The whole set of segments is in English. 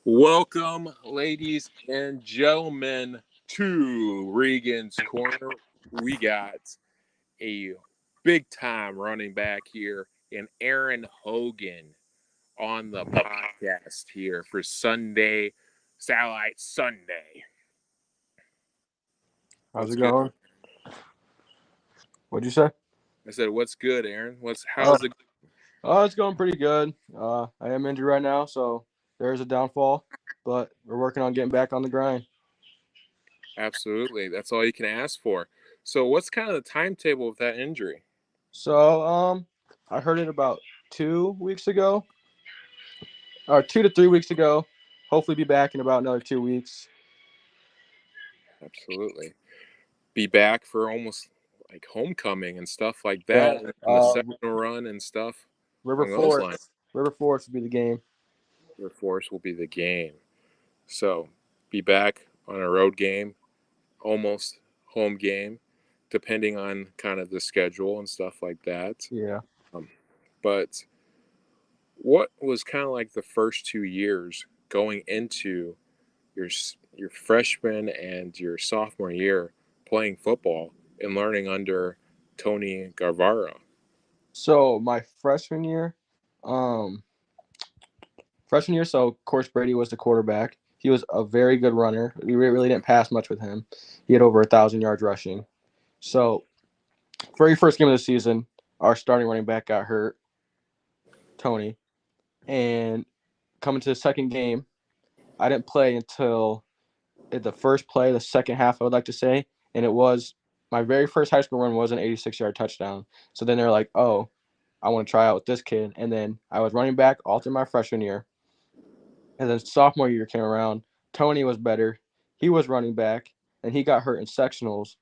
Welcome, ladies and gentlemen, to Regan's Corner. We got a big time running back here in Aaron Hogan on the podcast here for Sunday, Satellite Sunday. How's What's it good? going? What'd you say? I said, "What's good, Aaron? Oh, How's it?" it's going pretty good. I am injured right now, so there's a downfall, but we're working on getting back on the grind. Absolutely, that's all you can ask for. So, what's kind of the timetable of that injury? So, I heard it about 2 weeks ago, or 2 to 3 weeks ago. Hopefully, be back in about another 2 weeks. Absolutely. Be back for almost like homecoming and stuff like Yeah. that, and the sectional run and stuff River along those lines. Forest. River Forest would be the game. Your force will be the game. So be back on a road game, almost home game, depending on kind of the schedule and stuff like that. Yeah. Um, but what was kind of like the first 2 years going into your your freshman and your sophomore year playing football and learning under Tony Garvara? So my um, freshman year, so of course Brady was the quarterback. He was a very good runner. We really didn't pass much with him. He had over 1,000 yards rushing. So very first game of the season, our starting running back got hurt, Tony, and coming to the second game, I didn't play until the first play, the second half, I would like to say, and it was my very first high school run was an 86-yard touchdown. So then they're like, "Oh, I want to try out with this kid," and then I was running back all through my freshman year, and then sophomore year came around. Tony was better. He was running back, and he got hurt in sectionals,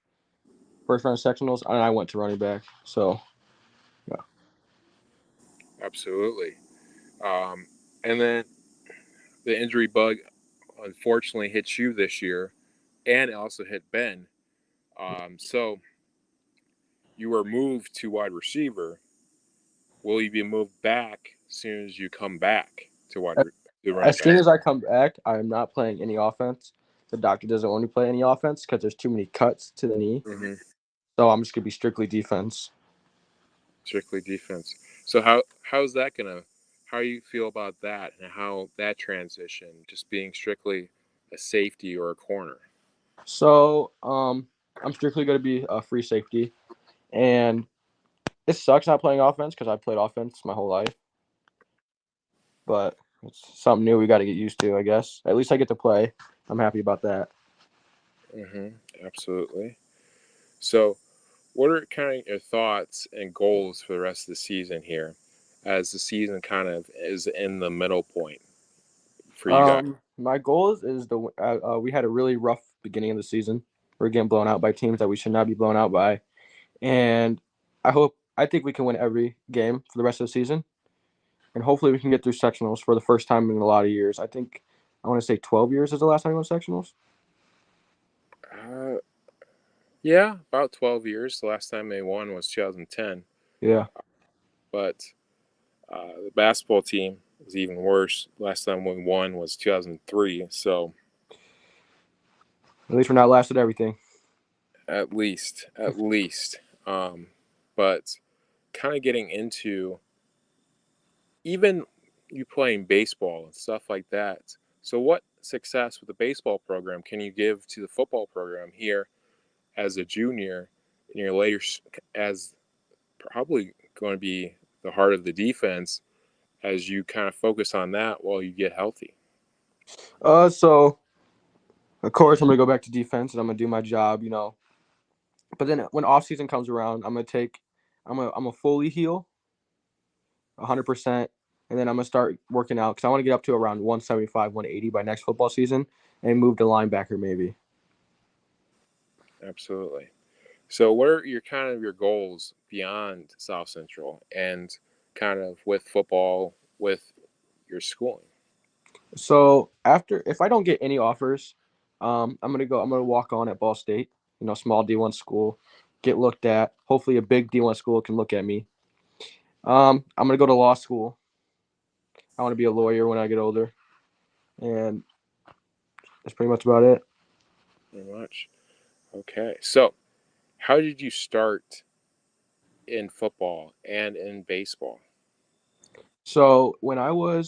first round sectionals, and I went to running back. So yeah. Absolutely. Um, and then the injury bug unfortunately hit you this year, and it also hit Ben. So you were moved to wide receiver. Will you be moved back as soon as you come back to to running As soon back? as I come back, I am not playing any offense. The doctor doesn't want me to play any offense because there's too many cuts to the knee. Mm-hmm. So I'm just gonna be strictly defense. Strictly defense. So how's that gonna? How you feel about that, and how that transition, just being strictly a safety or a corner? So I'm strictly gonna be a free safety, and it sucks not playing offense because I've played offense my whole life. But it's something new we got to get used to, I guess. At least I get to play. I'm happy about that. Mm-hmm. Absolutely. So, what are kind of your thoughts and goals for the rest of the season here, as the season kind of is in the middle point for you guys? My goal is the we had a really rough beginning of the season. We're getting blown out by teams that we should not be blown out by, and I think we can win every game for the rest of the season, and hopefully we can get through sectionals for the first time in a lot of years. I think I want to say 12 years is the last time we won sectionals. Uh, yeah, about 12 years. The last time they won was 2010. Yeah, But the basketball team is even worse. Last time we won was 2003. So at least we're not last at everything. at least. Um, but kind of getting into even you playing baseball and stuff like that. So, what success with the baseball program can you give to the football program here as a junior in your later, as probably going to be the heart of the defense as you kind of focus on that while you get healthy? So of course I'm gonna go back to defense and I'm gonna do my job, But then when off season comes around, I'm a fully heal 100%, and then I'm gonna start working out because I want to get up to around 175, 180 by next football season, and move to linebacker maybe. Absolutely. So, what are your kind of your goals beyond South Central and kind of with football, with your schooling? So after if I don't get any offers, I'm gonna walk on at Ball State, small D1 school, get looked at. Hopefully a big D1 school can look at me. I'm gonna go to law school. I want to be a lawyer when I get older, and that's pretty much about it. Very much. Okay. So, how did you start in football and in baseball? So when I'd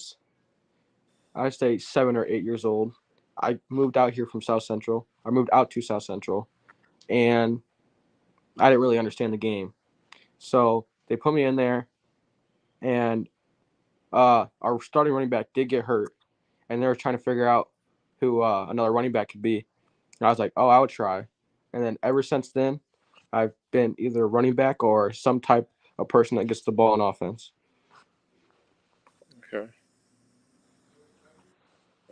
say 7 or 8 years old, I moved out here from South Central. I moved out to South Central, and I didn't really understand the game. So they put me in there, and our starting running back did get hurt, and they were trying to figure out who another running back could be. And I was like, oh, I would try. And then ever since then, I've been either a running back or some type of person that gets the ball in offense. Okay.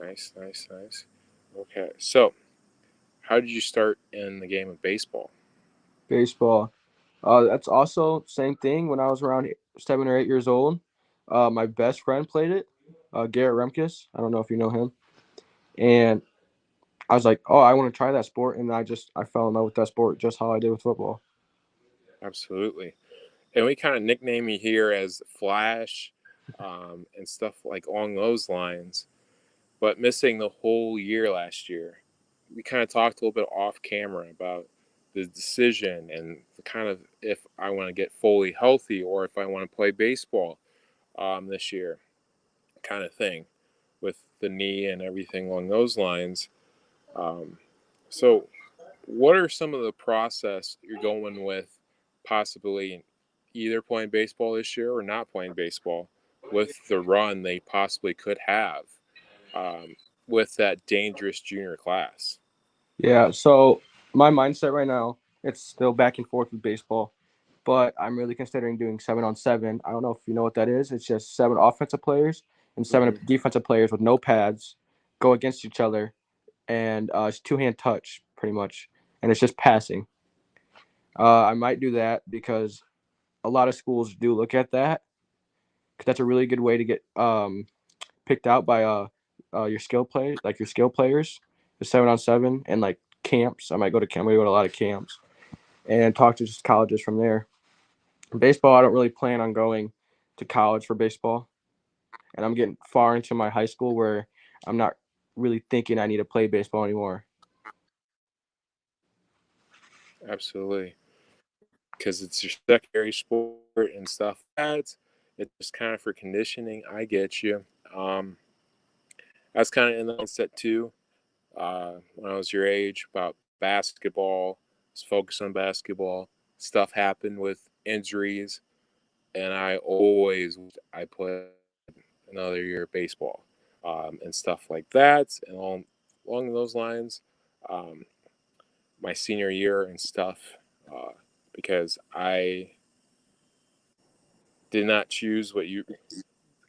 Nice, nice, nice. Okay. So, how did you start in the game of baseball? Baseball. That's also same thing. When I was around 7 or 8 years old, my best friend played it, Garrett Remkus. I don't know if you know him. And I was like, oh, I want to try that sport, and I fell in love with that sport just how I did with football. Absolutely. And we kind of nickname you here as Flash, and stuff like along those lines. But missing the whole year last year, we kind of talked a little bit off camera about the decision and the kind of if I want to get fully healthy or if I want to play baseball this year, kind of thing, with the knee and everything along those lines. Um, so, what are some of the process you're going with, possibly either playing baseball this year or not playing baseball, with the run they possibly could have, um, with that dangerous junior class? Yeah. So my mindset right now, it's still back and forth with baseball, but I'm really considering doing 7-on-7. I don't know if you know what that is. It's just seven offensive players and seven Hmm. defensive players with no pads go against each other, and it's two-hand touch pretty much, and it's just passing. I might do that because a lot of schools do look at that because that's a really good way to get picked out by your skill play like your skill players, the 7-on-7 and like camps. I might go to camp. I go to a lot of camps and talk to just colleges from there. Baseball, I don't really plan on going to college for baseball, and I'm getting far into my high school where I'm not really thinking I need to play baseball anymore. Absolutely, because it's your secondary sport and stuff like that. It's just kind of for conditioning. I get you. I was kind of in the mindset too, when I was your age, about basketball. I was focused on basketball. Stuff happened with injuries, and I played another year of baseball, and stuff like that, and along those lines. Um, my senior year and stuff, uh, because I did not choose what you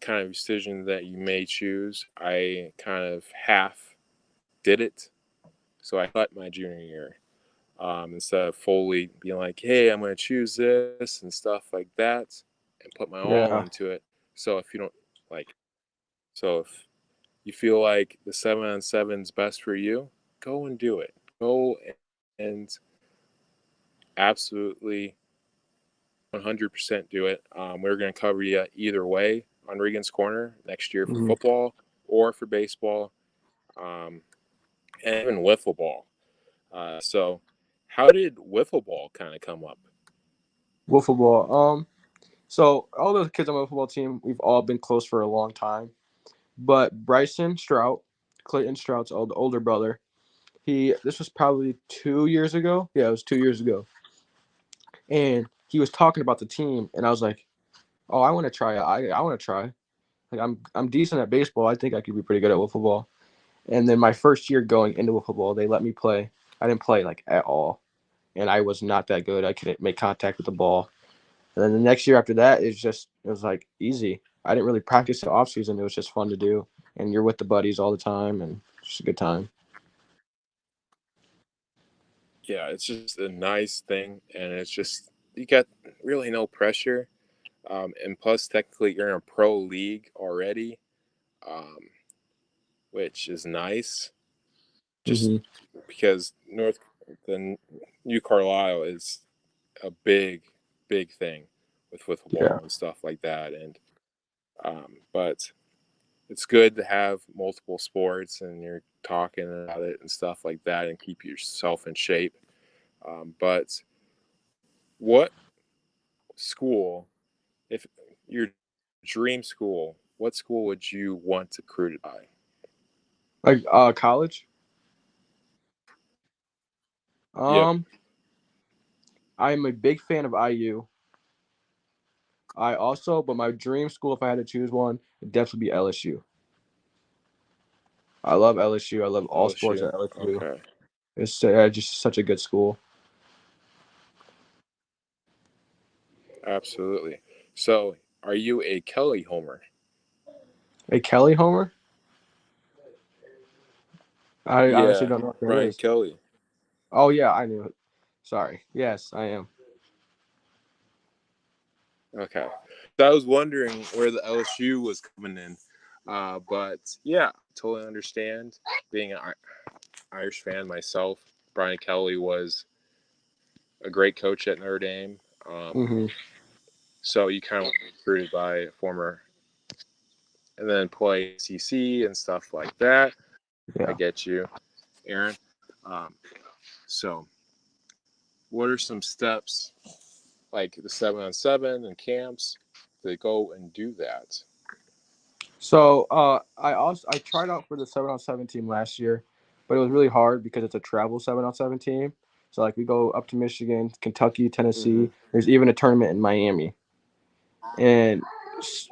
kind of decision that you may choose. I kind of half did it, so I cut my junior year, instead of fully being like, "Hey, I'm going to choose this" and stuff like that, and put my all Yeah, into it. So if you don't like, so if you feel like the 7-on-7 is best for you, go and do it. Go and absolutely 100% do it. We're going to cover you either way on Regan's Corner next year for mm-hmm. football or for baseball, um, and even wiffle ball. So, how did wiffle ball kind of come up? Wiffle ball. So all the kids on my football team, we've all been close for a long time. But Bryson Strout, Clayton Strout's older brother, this was probably 2 years ago. Yeah, it was 2 years ago. And he was talking about the team, and I was like, "Oh, I want to try. I want to try. Like I'm decent at baseball. I think I could be pretty good at wiffle ball." And then my first year going into wiffle ball, they let me play. I didn't play like at all, and I was not that good. I couldn't make contact with the ball. And then the next year after that, it was like easy. I didn't really practice the off season. It was just fun to do, and you're with the buddies all the time, and it's just a good time. Yeah, it's just a nice thing, and it's just you got really no pressure, and plus technically you're in a pro league already, um, which is nice. Just Hmm. because the New Carlisle is a big thing with football Yeah. and stuff like that, and but it's good to have multiple sports and you're talking about it and stuff like that and keep yourself in shape. But what school, if your dream school, what school would you want to recruit by? Like college. Yep, Um, I'm a big fan of IU. But my dream school, if I had to choose one, would definitely be LSU. I love LSU. I love all sports LSU. at LSU. Okay, It's just such a good school. absolutely. So, are you a Kelly homer? A Kelly homer? I honestly Yeah, don't know what that Brian is. Kelly. Oh yeah, I knew it. Sorry. Yes, I am. Okay. So I was wondering where the LSU was coming in. But yeah, totally understand. Being an Irish fan myself, Brian Kelly was a great coach at Notre Dame. Hmm. So you kind of recruited by a former, and then play CC and stuff like that. I Yeah. get you, Aaron. Um, so, what are some steps like the 7-on-7 and camps to go and do that? So I tried out for the 7-on-7 team last year, but it was really hard because it's a travel 7-on-7 team. So like we go up to Michigan, Kentucky, Mm-hmm. Tennessee. There's even a tournament in Miami, and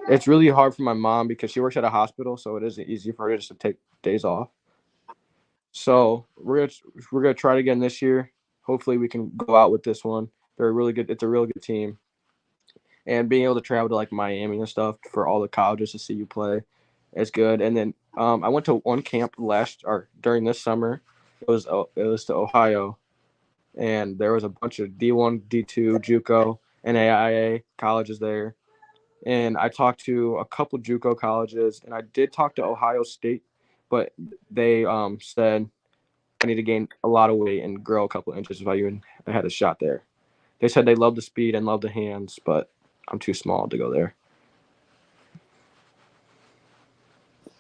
it's really hard for my mom because she works at a hospital, so it isn't easy for her just to take days off. So we're gonna try it again this year. Hopefully we can go out with this one. They're really good. It's a real good team, and being able to travel to like Miami and stuff for all the colleges to see you play is good. And then I went to one camp last or during this summer. It was to Ohio, and there was a bunch of D1, D2, JUCO, and AIA colleges there. And I talked to a couple JUCO colleges, and I did talk to Ohio State, but they said I need to gain a lot of weight and grow a couple inches if I even had a shot there. They said they love the speed and love the hands, but I'm too small to go there.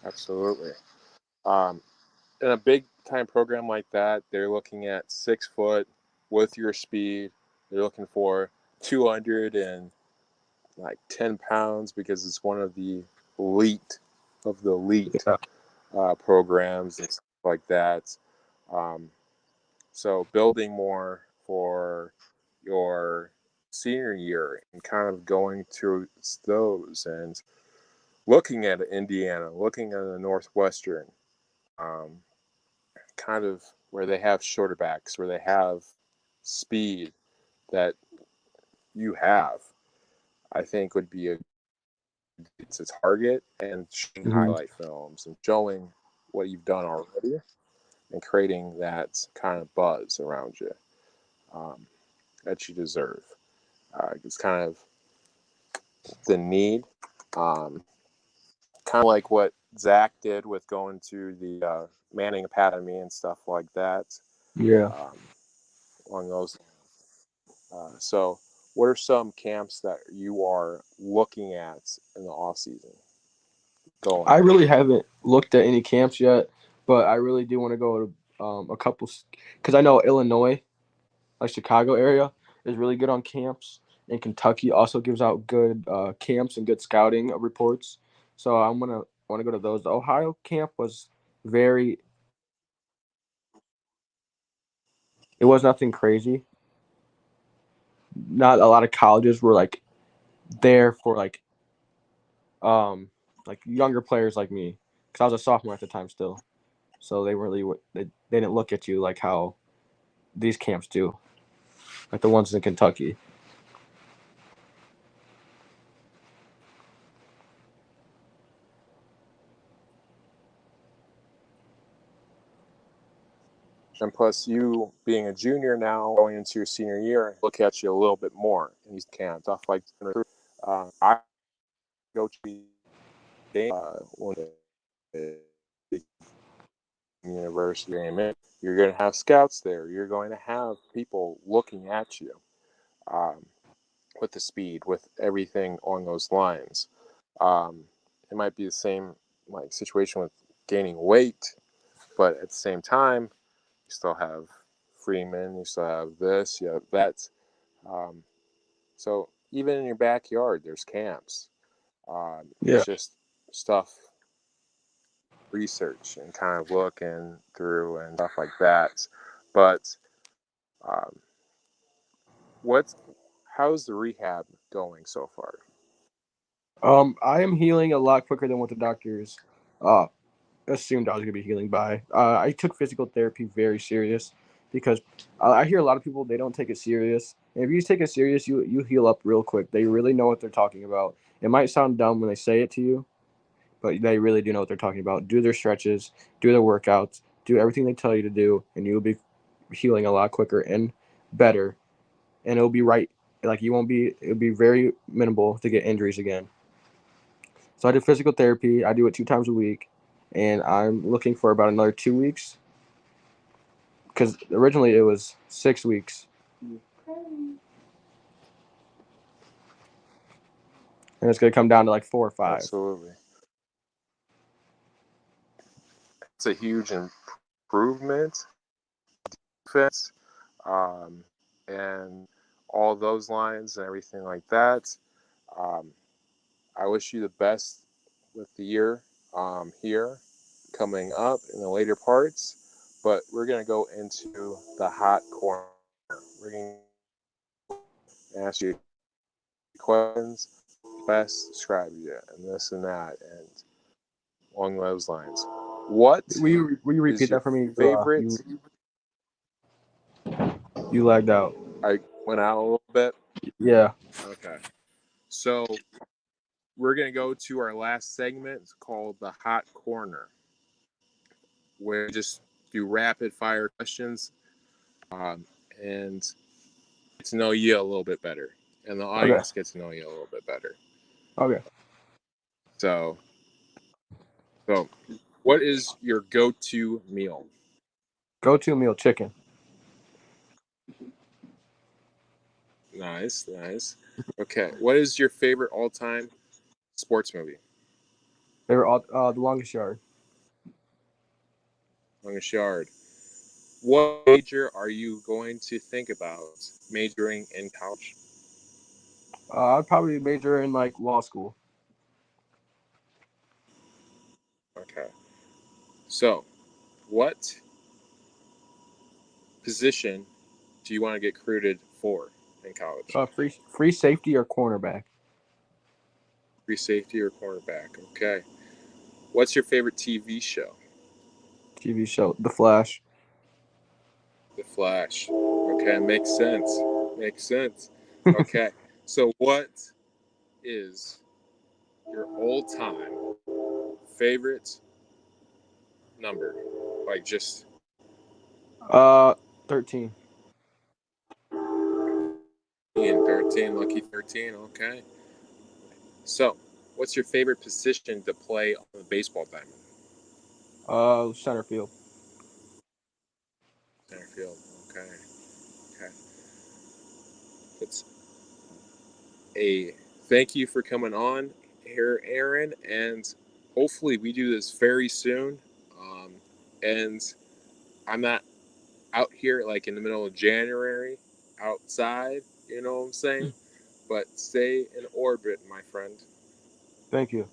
Absolutely. Um, in a big time program like that, they're looking at 6 foot with your speed. They're looking for 210 pounds because it's one of the elite of the elite Yeah. programs and stuff like that. Um, so building more for your senior year and kind of going through those and looking at Indiana, looking at the Northwestern, um, kind of where they have shorter backs, where they have speed that you have, I think would be a to target and showing Hmm. highlight films and showing what you've done already and creating that kind of buzz around you um, that you deserve. It's kind of the need, um, kind of like what Zach did with going to the Manning Academy and stuff like that. Yeah. Um, along those so, what are some camps that you are looking at in the off season? I Going. really haven't looked at any camps yet, but I really do want to go to a couple because I know Illinois, like Chicago area, is really good on camps, and Kentucky also gives out good camps and good scouting reports. So I'm gonna want to go to those. The Ohio camp was very. It was nothing crazy. Not a lot of colleges were like there for like younger players like me because I was a sophomore at the time still. So they really they didn't look at you like how these camps do, like the ones in Kentucky. And plus, you being a junior now, going into your senior year, look at you a little bit more in these camps. Stuff like I go to the game when the university I'm in. You're going to have scouts there. You're going to have people looking at you um, with the speed, with everything on those lines. Um, it might be the same like situation with gaining weight, but at the same time, you still have Freeman, you still have this, you have that. Um, so even in your backyard, there's camps. Yeah. It's just stuff, research and kind of looking through and stuff like that. But um, what's how's the rehab going so far? I am healing a lot quicker than what the doctors uh assumed I was gonna be healing by. I took physical therapy very serious because I hear a lot of people they don't take it serious. And if you take it serious, you heal up real quick. They really know what they're talking about. It might sound dumb when they say it to you, but they really do know what they're talking about. Do their stretches, do their workouts, do everything they tell you to do, and you'll be healing a lot quicker and better. And it'll be right. Like you won't be. It'll be very minimal to get injuries again. So I do physical therapy. I do it 2 times a week, and I'm looking for about another 2 weeks because originally it was 6 weeks, and it's gonna come down to like 4 or 5. Absolutely, it's a huge improvement. Defense, um, and all those lines and everything like that. Um, I wish you the best with the year here coming up in the later parts, but we're going to go into the hot corner. We're going to ask you questions, best describe you, and this and that, and along those lines. What Will you is repeat your that for me? favorite? You lagged out. I went out a little bit. Yeah. Okay. So we're going to go to our last segment. It's called the hot corner, where we just do rapid fire questions um, and get to know you a little bit better, and the Okay. audience gets to know you a little bit better. Okay. So, so what is your go-to meal? Go to meal chicken. Nice, nice. Okay, what is your favorite all-time sports movie? They were all the longest yard. Longest Yard. What major are you going to think about majoring in college? I'd probably major in like law school. Okay, so what position do you want to get recruited for in college? Free safety or cornerback. Free safety or cornerback? Okay. What's your favorite TV show? TV show The Flash. The Flash. Okay, makes sense. Makes sense. Okay. So what is your all-time favorite number? Like just 13. in 13, lucky 13. Okay. So, what's your favorite position to play on the baseball diamond? Center field. Center field. Okay. Okay. It's a thank you for coming on here, Aaron, and hopefully we do this very soon. Um, and I'm not out here like in the middle of January outside, you know what I'm saying? But stay in orbit, my friend. Thank you.